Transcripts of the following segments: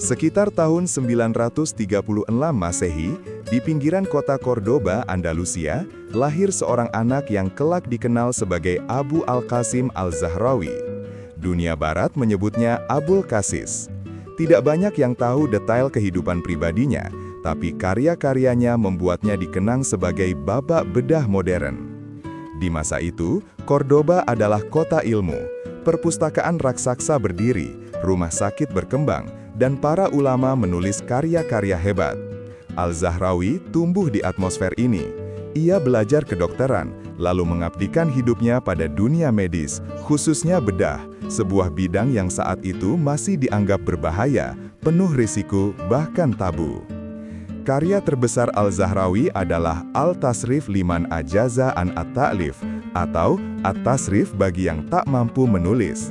Sekitar tahun 936 Masehi, di pinggiran kota Cordoba, Andalusia, lahir seorang anak yang kelak dikenal sebagai Abu Al-Qasim Al-Zahrawi. Dunia Barat menyebutnya Abul Qasis. Tidak banyak yang tahu detail kehidupan pribadinya, tapi karya-karyanya membuatnya dikenang sebagai babak bedah modern. Di masa itu, Cordoba adalah kota ilmu, perpustakaan raksasa berdiri, rumah sakit berkembang, dan para ulama menulis karya-karya hebat. Al-Zahrawi tumbuh di atmosfer ini. Ia belajar kedokteran, lalu mengabdikan hidupnya pada dunia medis, khususnya bedah, sebuah bidang yang saat itu masih dianggap berbahaya, penuh risiko, bahkan tabu. Karya terbesar Al-Zahrawi adalah Al-Tasrif Liman Ajaza an At-Ta'lif, atau At-Tasrif bagi yang tak mampu menulis.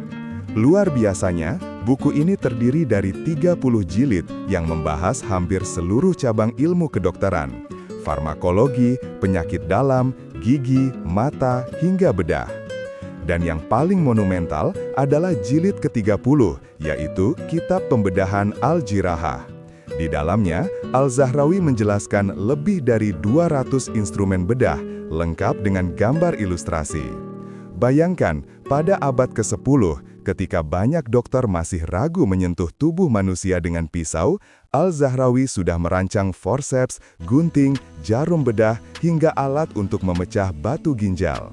Luar biasanya, buku ini terdiri dari 30 jilid yang membahas hampir seluruh cabang ilmu kedokteran, farmakologi, penyakit dalam, gigi, mata, hingga bedah. Dan yang paling monumental adalah jilid ke-30, yaitu Kitab Pembedahan Al-Jirahah. Di dalamnya, Al-Zahrawi menjelaskan lebih dari 200 instrumen bedah, lengkap dengan gambar ilustrasi. Bayangkan, pada abad ke-10, ketika banyak dokter masih ragu menyentuh tubuh manusia dengan pisau, Al-Zahrawi sudah merancang forceps, gunting, jarum bedah, hingga alat untuk memecah batu ginjal.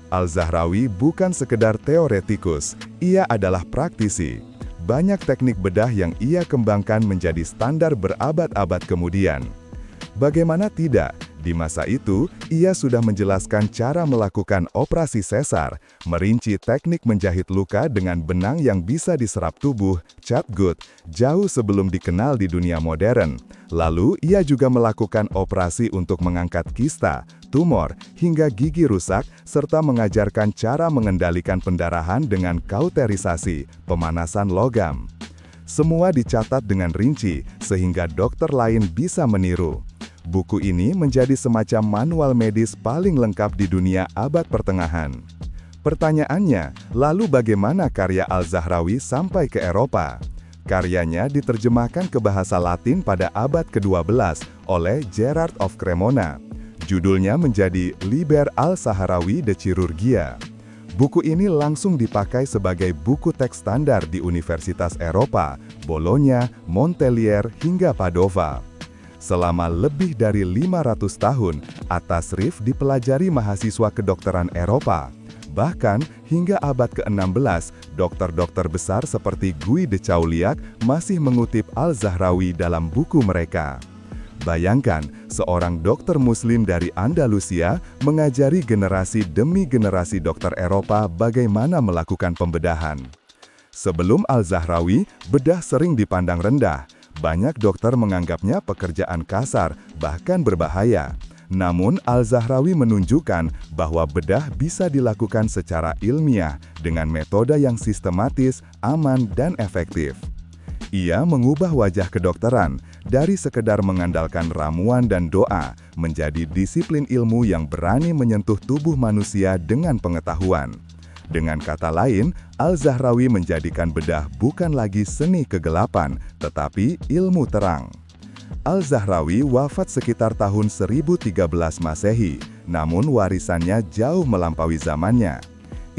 Al-Zahrawi bukan sekedar teoretikus, ia adalah praktisi. Banyak teknik bedah yang ia kembangkan menjadi standar berabad-abad kemudian. Bagaimana tidak? Di masa itu, ia sudah menjelaskan cara melakukan operasi sesar, merinci teknik menjahit luka dengan benang yang bisa diserap tubuh, catgut, jauh sebelum dikenal di dunia modern. Lalu, ia juga melakukan operasi untuk mengangkat kista, tumor, hingga gigi rusak, serta mengajarkan cara mengendalikan pendarahan dengan kauterisasi, pemanasan logam. Semua dicatat dengan rinci, sehingga dokter lain bisa meniru. Buku ini menjadi semacam manual medis paling lengkap di dunia abad pertengahan. Pertanyaannya, lalu bagaimana karya Al-Zahrawi sampai ke Eropa? Karyanya diterjemahkan ke bahasa Latin pada abad ke-12 oleh Gerard of Cremona. Judulnya menjadi Liber Al-Zahrawi de Chirurgia. Buku ini langsung dipakai sebagai buku teks standar di Universitas Eropa, Bologna, Montpellier, hingga Padova. Selama lebih dari 500 tahun, At-Tasrif dipelajari mahasiswa kedokteran Eropa. Bahkan, hingga abad ke-16, dokter-dokter besar seperti Guy de Chauliac masih mengutip Al-Zahrawi dalam buku mereka. Bayangkan, seorang dokter muslim dari Andalusia mengajari generasi demi generasi dokter Eropa bagaimana melakukan pembedahan. Sebelum Al-Zahrawi, bedah sering dipandang rendah. Banyak dokter menganggapnya pekerjaan kasar, bahkan berbahaya. Namun, Al-Zahrawi menunjukkan bahwa bedah bisa dilakukan secara ilmiah dengan metode yang sistematis, aman, dan efektif. Ia mengubah wajah kedokteran dari sekedar mengandalkan ramuan dan doa menjadi disiplin ilmu yang berani menyentuh tubuh manusia dengan pengetahuan. Dengan kata lain, Al-Zahrawi menjadikan bedah bukan lagi seni kegelapan, tetapi ilmu terang. Al-Zahrawi wafat sekitar tahun 1013 Masehi, namun warisannya jauh melampaui zamannya.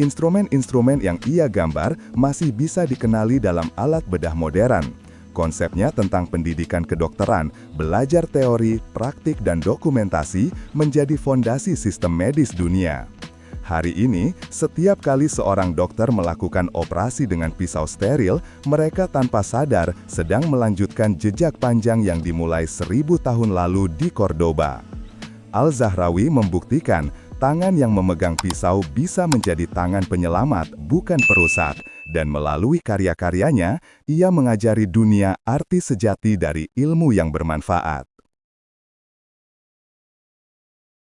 Instrumen-instrumen yang ia gambar masih bisa dikenali dalam alat bedah modern. Konsepnya tentang pendidikan kedokteran, belajar teori, praktik, dan dokumentasi menjadi fondasi sistem medis dunia. Hari ini, setiap kali seorang dokter melakukan operasi dengan pisau steril, mereka tanpa sadar sedang melanjutkan jejak panjang yang dimulai 1000 tahun lalu di Cordoba. Al-Zahrawi membuktikan tangan yang memegang pisau bisa menjadi tangan penyelamat, bukan perusak. Dan melalui karya-karyanya, ia mengajari dunia arti sejati dari ilmu yang bermanfaat.